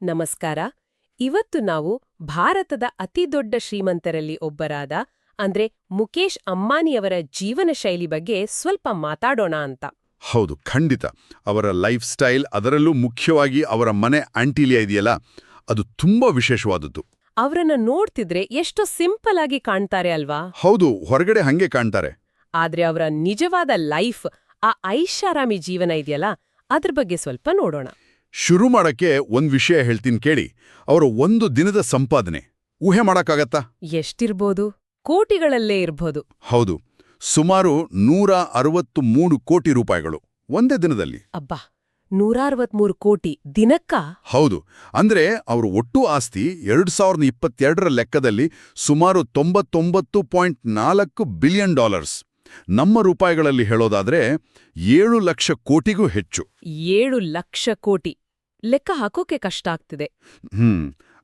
ನಮಸ್ಕಾರ. ಇವತ್ತು ನಾವು ಭಾರತದ ಅತಿದೊಡ್ಡ ಶ್ರೀಮಂತರಲ್ಲಿ ಒಬ್ಬರಾದ ಅಂದ್ರೆ ಮುಕೇಶ್ ಅಂಬಾನಿಯವರ ಜೀವನ ಶೈಲಿ ಬಗ್ಗೆ ಸ್ವಲ್ಪ ಮಾತಾಡೋಣ ಅಂತ. ಹೌದು, ಖಂಡಿತ. ಅವರ ಲೈಫ್ ಸ್ಟೈಲ್, ಅದರಲ್ಲೂ ಮುಖ್ಯವಾಗಿ ಅವರ ಮನೆ ಆಂಟಿಲಿಯಾ ಇದೆಯಲ್ಲ, ಅದು ತುಂಬಾ ವಿಶೇಷವಾದದ್ದು. ಅವರನ್ನ ನೋಡ್ತಿದ್ರೆ ಎಷ್ಟು ಸಿಂಪಲ್ ಆಗಿ ಕಾಣ್ತಾರೆ ಅಲ್ವಾ? ಹೌದು, ಹೊರಗಡೆ ಹಂಗೆ ಕಾಣ್ತಾರೆ. ಆದ್ರೆ ಅವರ ನಿಜವಾದ ಲೈಫ್, ಆ ಐಷಾರಾಮಿ ಜೀವನ ಇದೆಯಲ್ಲ, ಅದ್ರ ಬಗ್ಗೆ ಸ್ವಲ್ಪ ನೋಡೋಣ. ಶುರು ಮಾಡಕ್ಕೆ ಒಂದ್ ವಿಷಯ ಹೇಳ್ತೀನಿ ಕೇಳಿ. ಅವರ ಒಂದು ದಿನದ ಸಂಪಾದನೆ ಊಹೆ ಮಾಡಕ್ಕಾಗತ್ತಾ? ಎಷ್ಟಿರ್ಬೋದು? ಕೋಟಿಗಳಲ್ಲೇ ಇರ್ಬೋದು. ಹೌದು, ಸುಮಾರು 163 ಕೋಟಿ ರೂಪಾಯಿಗಳು ಒಂದೇ ದಿನದಲ್ಲಿ. ಅಬ್ಬಾ, 163 ಕೋಟಿ ದಿನಕ್ಕಾ? ಹೌದು, ಅಂದ್ರೆ ಅವ್ರ ಒಟ್ಟು ಆಸ್ತಿ 2022ರ ಲೆಕ್ಕದಲ್ಲಿ ಸುಮಾರು $99.4 ಬಿಲಿಯನ್. ನಮ್ಮ ರೂಪಾಯಿಗಳಲ್ಲಿ ಹೇಳೋದಾದ್ರೆ 7 ಲಕ್ಷ ಕೋಟಿಗೂ ಹೆಚ್ಚು. 7 ಲಕ್ಷ ಕೋಟಿ ಲೆಕ್ಕ ಹಾಕೋಕೆ ಕಷ್ಟ ಆಗ್ತಿದೆ.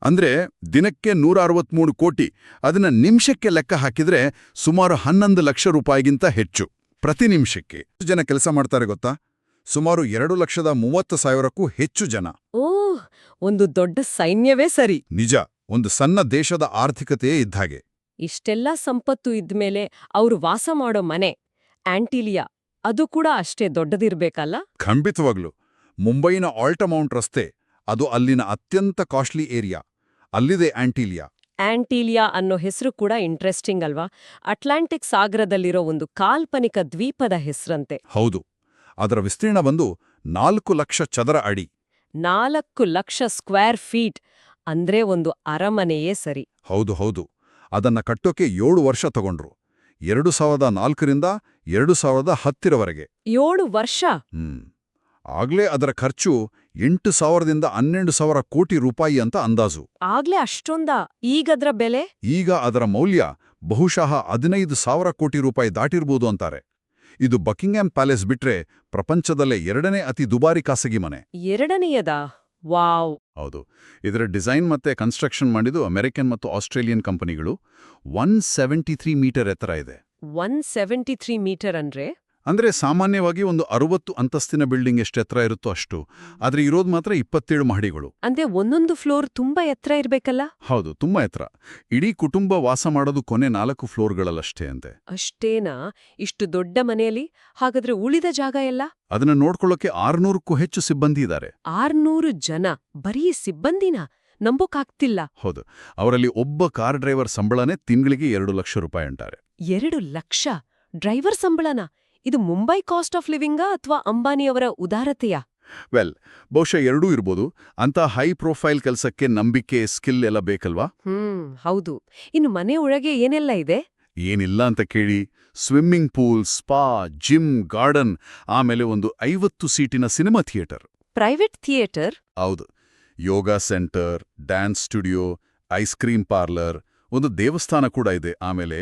ಅಂದ್ರೆ ದಿನಕ್ಕೆ 163 ಕೋಟಿ, ಅದನ್ನ ನಿಮಿಷಕ್ಕೆ ಲೆಕ್ಕ ಹಾಕಿದ್ರೆ ಸುಮಾರು 11 ಲಕ್ಷ ರೂಪಾಯಿಗಿಂತ ಹೆಚ್ಚು ಪ್ರತಿ ನಿಮಿಷಕ್ಕೆ. ಎಷ್ಟು ಜನ ಕೆಲಸ ಮಾಡ್ತಾರೆ ಗೊತ್ತಾ? ಸುಮಾರು 2,30,000ಕ್ಕೂ ಹೆಚ್ಚು ಜನ. ಓಹ್, ಒಂದು ದೊಡ್ಡ ಸೈನ್ಯವೇ ಸರಿ. ನಿಜ, ಒಂದು ಸಣ್ಣ ದೇಶದ ಆರ್ಥಿಕತೆಯೇ ಇದ್ಹಾಗೆ. ಇಷ್ಟೆಲ್ಲ ಸಂಪತ್ತು ಇದ್ಮೇಲೆ ಅವರು ವಾಸ ಮಾಡೋ ಮನೆ ಆಂಟಿಲಿಯಾ, ಅದು ಕೂಡ ಅಷ್ಟೇ ದೊಡ್ಡದಿರ್ಬೇಕಲ್ಲ? ಖಂಡಿತವಾಗ್ಲು. ಮುಂಬೈನ ಆಲ್ಟಮೌಂಟ್ ರಸ್ತೆ, ಅದು ಅಲ್ಲಿನ ಅತ್ಯಂತ ಕಾಸ್ಟ್ಲಿ ಏರಿಯಾ. ಅಲ್ಲಿದೆ ಆಂಟಿಲಿಯಾ. ಆಂಟಿಲಿಯಾ ಅನ್ನೋ ಹೆಸರು ಕೂಡ ಇಂಟ್ರೆಸ್ಟಿಂಗ್ ಅಲ್ವಾ? ಅಟ್ಲಾಂಟಿಕ್ ಸಾಗರದಲ್ಲಿರೋ ಒಂದು ಕಾಲ್ಪನಿಕ ದ್ವೀಪದ ಹೆಸರಂತೆ. ಹೌದು, ಅದರ ವಿಸ್ತೀರ್ಣ ಬಂದು 4 ಲಕ್ಷ ಚದರ ಅಡಿ. 4 ಲಕ್ಷ ಸ್ಕ್ವೇರ್ ಫೀಟ್ ಅಂದ್ರೆ ಒಂದು ಅರಮನೆಯೇ ಸರಿ. ಹೌದು ಹೌದು, ಅದನ್ನ ಕಟ್ಟೋಕೆ 7 ವರ್ಷ ತಗೊಂಡ್ರು. 2004ರಿಂದ 2010ರವರೆಗೆ. 7 ವರ್ಷ? ಆಗ್ಲೇ ಅದರ ಖರ್ಚು 8,000ದಿಂದ 12,000 ಕೋಟಿ ರೂಪಾಯಿ ಅಂತ ಅಂದಾಜು. ಆಗ್ಲೇ ಅಷ್ಟೊಂದಾ? ಈಗದ್ರ ಬೆಲೆ? ಈಗ ಅದರ ಮೌಲ್ಯ ಬಹುಶಃ 15,000 ಕೋಟಿ ರೂಪಾಯಿ ದಾಟಿರ್ಬೋದು ಅಂತಾರೆ. ಇದು ಬಕಿಂಗ್ಹ್ಯಾಮ್ ಪ್ಯಾಲೇಸ್ ಬಿಟ್ರೆ ಪ್ರಪಂಚದಲ್ಲೇ 2ನೇ ಅತಿ ದುಬಾರಿ ಖಾಸಗಿ ಮನೆ. 2ನೇಯದಾ? ವಾವ್! ಹೌದು, ಇದರ ಡಿಸೈನ್ ಮತ್ತೆ ಕನ್ಸ್ಟ್ರಕ್ಷನ್ ಮಾಡಿದ್ದು ಅಮೆರಿಕನ್ ಮತ್ತು ಆಸ್ಟ್ರೇಲಿಯನ್ ಕಂಪನಿಗಳು. 173 ಮೀಟರ್ ಎತ್ತರ ಇದೆ. 173 ಮೀಟರ್ ಅಂದ್ರೆ ಸಾಮಾನ್ಯವಾಗಿ ಒಂದು 60 ಅಂತಸ್ತಿನ ಬಿಲ್ಡಿಂಗ್ ಎಷ್ಟು ಎತ್ತರ ಇರುತ್ತೋ ಅಷ್ಟು. ಆದ್ರೆ ಇರೋದು ಮಾತ್ರ 27 ಮಹಡಿಗಳು. ಅಂದ್ರೆ ಒಂದೊಂದು ಫ್ಲೋರ್ ತುಂಬಾ ಎತ್ತರ ಇರ್ಬೇಕಲ್ಲ? ಹೌದು, ತುಂಬಾ ಎತ್ತರ. ಇಡೀ ಕುಟುಂಬ ವಾಸ ಮಾಡೋದು ಕೊನೆ 4 ಫ್ಲೋರ್ಗಳಲ್ಲಷ್ಟೇ ಅಂತೆ. ಅಷ್ಟೇನಾ? ಇಷ್ಟು ದೊಡ್ಡ ಮನೆಯಲ್ಲಿ? ಹಾಗಾದ್ರೆ ಉಳಿದ ಜಾಗ ಎಲ್ಲ? ಅದನ್ನ ನೋಡ್ಕೊಳ್ಳೋಕೆ 600ಕ್ಕೂ ಹೆಚ್ಚು ಸಿಬ್ಬಂದಿ ಇದ್ದಾರೆ. 600 ಜನ? ಬರೀ ಸಿಬ್ಬಂದಿನ? ನಂಬೋಕಾಗ್ತಿಲ್ಲ. ಹೌದು, ಅವರಲ್ಲಿ ಒಬ್ಬ ಕಾರ್ ಡ್ರೈವರ್ ಸಂಬಳನೇ ತಿಂಗಳಿಗೆ 2 ಲಕ್ಷ ರೂಪಾಯಿ ಅಂತಾರೆ. 2 ಲಕ್ಷ? ಡ್ರೈವರ್ ಸಂಬಳನ? ಇದು ಮುಂಬೈ ಕಾಸ್ಟ್ ಆಫ್ ಲಿವಿಂಗಾ ಅಥವಾ ಅಂಬಾನಿಯವರ ಉದಾರತೆಯಾ? ಬಹುಶಃ ಎರಡೂ ಇರ್ಬೋದು. ಅಂತ ಹೈ ಪ್ರೊಫೈಲ್ ಕೆಲಸಕ್ಕೆ ನಂಬಿಕೆ, ಸ್ಕಿಲ್ ಎಲ್ಲ ಬೇಕಲ್ವಾ? ಹೌದು. ಇನ್ನು ಮನೆ ಒಳಗೆ ಏನೆಲ್ಲ ಇದೆ? ಏನಿಲ್ಲ ಅಂತ ಕೇಳಿ. Swimming pool, spa, gym, garden, ಆಮೇಲೆ ಒಂದು 50 ಸೀಟಿನ ಸಿನಿಮಾ ಥಿಯೇಟರ್. Private theatre? ಹೌದು. Yoga centre, dance studio, ice cream parlour, ಒಂದು ದೇವಸ್ಥಾನ ಕೂಡ ಇದೆ. ಆಮೇಲೆ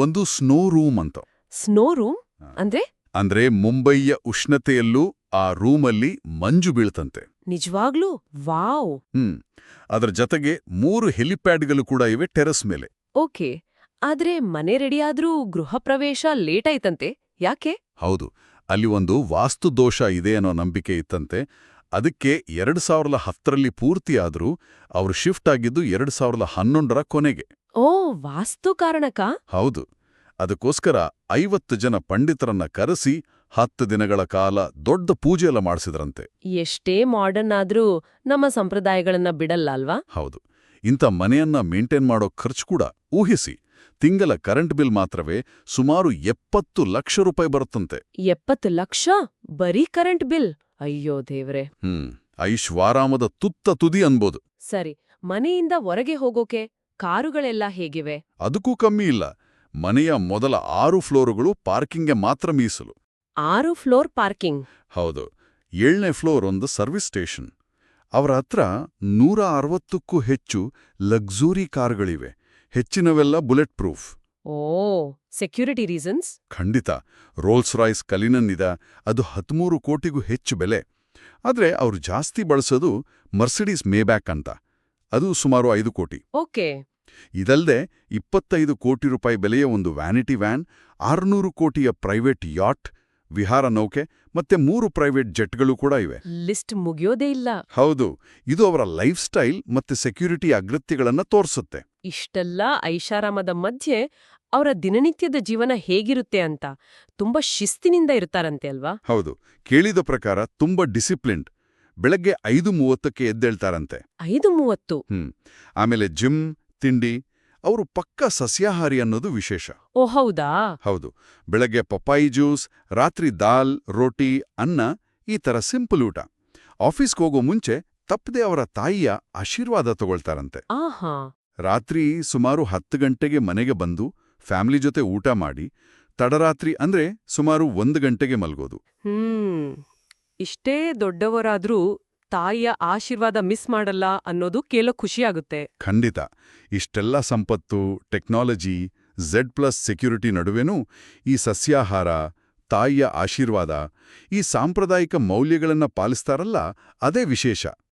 ಒಂದು ಸ್ನೋ ರೂಮ್ ಅಂತ. ಸ್ನೋ ರೂಮ್ ಅಂದ್ರೆ ಮುಂಬೈಯ ಉಷ್ಣತೆಯಲ್ಲೂ ಆ ರೂಮಲ್ಲಿ ಮಂಜು ಬೀಳ್ತಂತೆ. ನಿಜವಾಗ್ಲೂ? ವಾವ್! ಅದರ ಜೊತೆಗೆ 3 ಹೆಲಿಪ್ಯಾಡ್ಗಳು ಕೂಡ ಇವೆ ಟೆರೆಸ್ ಮೇಲೆ. ಓಕೆ, ಆದ್ರೆ ಮನೆ ರೆಡಿಯಾದ್ರೂ ಗೃಹ ಪ್ರವೇಶ ಲೇಟ್ ಆಯ್ತಂತೆ, ಯಾಕೆ? ಹೌದು, ಅಲ್ಲಿ ಒಂದು ವಾಸ್ತು ದೋಷ ಇದೆ ಅನ್ನೋ ನಂಬಿಕೆ ಇತ್ತಂತೆ. ಅದಕ್ಕೆ 2010ರಲ್ಲಿ ಪೂರ್ತಿಯಾದ್ರೂ ಅವರು ಶಿಫ್ಟ್ ಆಗಿದ್ದು 2011ರ ಕೊನೆಗೆ. ಓ, ವಾಸ್ತು ಕಾರಣಕ್ಕಾ? ಹೌದು, ಅದಕ್ಕೋಸ್ಕರ 50 ಜನ ಪಂಡಿತರನ್ನ ಕರೆಸಿ 10 ದಿನಗಳ ಕಾಲ ದೊಡ್ಡ ಪೂಜೆಯೆಲ್ಲ ಮಾಡಿಸಿದ್ರಂತೆ. ಎಷ್ಟೇ ಮಾಡರ್ನ್ ಆದ್ರೂ ನಮ್ಮ ಸಂಪ್ರದಾಯಗಳನ್ನ ಬಿಡಲ್ಲ ಅಲ್ವಾ? ಹೌದು, ಇಂಥ ಮನೆಯನ್ನ ಮೇಂಟೈನ್ ಮಾಡೋ ಖರ್ಚು ಕೂಡ ಊಹಿಸಿ. ತಿಂಗಳ ಕರೆಂಟ್ ಬಿಲ್ ಮಾತ್ರವೇ ಸುಮಾರು 70 ಲಕ್ಷ ರೂಪಾಯಿ ಬರುತ್ತಂತೆ. 70 ಲಕ್ಷ? ಬರೀ ಕರೆಂಟ್ ಬಿಲ್? ಅಯ್ಯೋ ದೇವ್ರೆ! ಐಶ್ವಾರಾಮದ ತುತ್ತ ತುದಿ ಅನ್ಬೋದು. ಸರಿ, ಮನೆಯಿಂದ ಹೊರಗೆ ಹೋಗೋಕೆ ಕಾರುಗಳೆಲ್ಲ ಹೇಗಿವೆ? ಅದಕ್ಕೂ ಕಮ್ಮಿ ಇಲ್ಲ. ಮನೆಯ ಮೊದಲ 6 ಫ್ಲೋರುಗಳು ಪಾರ್ಕಿಂಗ್ಗೆ ಮಾತ್ರ ಮೀಸಲು. 6 ಫ್ಲೋರ್ ಪಾರ್ಕಿಂಗ್? ಹೌದು. 7ನೇ ಫ್ಲೋರ್ ಒಂದು ಸರ್ವಿಸ್ ಸ್ಟೇಷನ್. ಅವರ ಹತ್ರ 160ಕ್ಕೂ ಹೆಚ್ಚು ಲಕ್ಸುರಿ ಕಾರುಗಳಿವೆ. ಹೆಚ್ಚಿನವೆಲ್ಲ bullet proof. Oh, security reasons? ಖಂಡಿತ. ರೋಲ್ಸ್ ರಾಯ್ಸ್ ಕಲಿನನ್ ಇದೆ, ಅದು 13 ಕೋಟಿಗೂ ಹೆಚ್ಚು ಬೆಲೆ. ಆದ್ರೆ ಅವರು ಜಾಸ್ತಿ ಬಳಸೋದು ಮರ್ಸಿಡೀಸ್ ಮೇಬ್ಯಾಕ್ ಅಂತ, ಅದು ಸುಮಾರು 5 ಕೋಟಿ. ಓಕೆ. ಇದಲ್ದೆ 25 ಕೋಟಿ ರೂಪಾಯಿ ಬೆಲೆಯ ಒಂದು ವ್ಯಾನಿಟಿ ವ್ಯಾನ್, 600 ಕೋಟಿಯ ಪ್ರೈವೇಟ್ ಯಾಟ್ ವಿಹಾರ ನೌಕೆ ಮತ್ತೆ 3 ಪ್ರೈವೇಟ್ ಜೆಟ್ಗಳು ಕೂಡ ಇವೆ. ಲಿಸ್ಟ್ ಮುಗಿಯೋದೇ ಇಲ್ಲ. ಹೌದು, ಇದು ಅವರ ಲೈಫ್ ಸ್ಟೈಲ್ ಮತ್ತೆ ಸೆಕ್ಯೂರಿಟಿ ಅಗತ್ಯಗಳನ್ನ ತೋರಿಸುತ್ತೆ. ಇಷ್ಟೆಲ್ಲ ಐಷಾರಾಮದ ಮಧ್ಯೆ ಅವರ ದಿನನಿತ್ಯದ ಜೀವನ ಹೇಗಿರುತ್ತೆ ಅಂತ ತುಂಬಾ ಶಿಸ್ತಿನಿಂದ ಇರ್ತಾರಂತೆ ಅಲ್ವಾ? ಹೌದು, ಕೇಳಿದ ಪ್ರಕಾರ ತುಂಬಾ ಡಿಸಿಪ್ಲಿನ್ಡ್. ಬೆಳಗ್ಗೆ 5:30ಕ್ಕೆ ಎದ್ದೇಳ್ತಾರಂತೆ. 5:30. ಆಮೇಲೆ ಜಿಮ್, ತಿಂಡಿ. ಅವರು ಪಕ್ಕಾ ಸಸ್ಯಾಹಾರಿ ಅನ್ನೋದು ವಿಶೇಷ. ಓ ಹೌದಾ? ಹೌದು, ಬೆಳಗ್ಗೆ ಪಪ್ಪಾಯಿ ಜ್ಯೂಸ್, ರಾತ್ರಿ ದಾಲ್, ರೋಟಿ, ಅನ್ನ, ಈ ತರ ಸಿಂಪಲ್ ಊಟ. ಆಫೀಸ್ಗೆ ಹೋಗೋ ಮುಂಚೆ ತಪ್ಪದೆ ಅವರ ತಾಯಿಯ ಆಶೀರ್ವಾದ ತಗೊಳ್ತಾರಂತೆ. ಆಹಾ. ರಾತ್ರಿ ಸುಮಾರು 10 ಗಂಟೆಗೆ ಮನೆಗೆ ಬಂದು ಫ್ಯಾಮಿಲಿ ಜೊತೆ ಊಟ ಮಾಡಿ ತಡರಾತ್ರಿ ಅಂದ್ರೆ ಸುಮಾರು 1 ಗಂಟೆಗೆ ಮಲ್ಗೋದು. ಇಷ್ಟೇ ದೊಡ್ಡವರಾದ್ರೂ ತಾಯಿಯ ಆಶೀರ್ವಾದ ಮಿಸ್ ಮಾಡಲ್ಲ ಅನ್ನೋದು ಕೇಳೋ ಖುಷಿಯಾಗುತ್ತೆ. ಖಂಡಿತ. ಇಷ್ಟೆಲ್ಲ ಸಂಪತ್ತು, ಟೆಕ್ನಾಲಜಿ, Z+ ಸೆಕ್ಯೂರಿಟಿ ನಡುವೆನೂ ಈ ಸಸ್ಯಾಹಾರ, ತಾಯಿಯ ಆಶೀರ್ವಾದ, ಈ ಸಾಂಪ್ರದಾಯಿಕ ಮೌಲ್ಯಗಳನ್ನ ಪಾಲಿಸ್ತಾರಲ್ಲ, ಅದೇ ವಿಶೇಷ.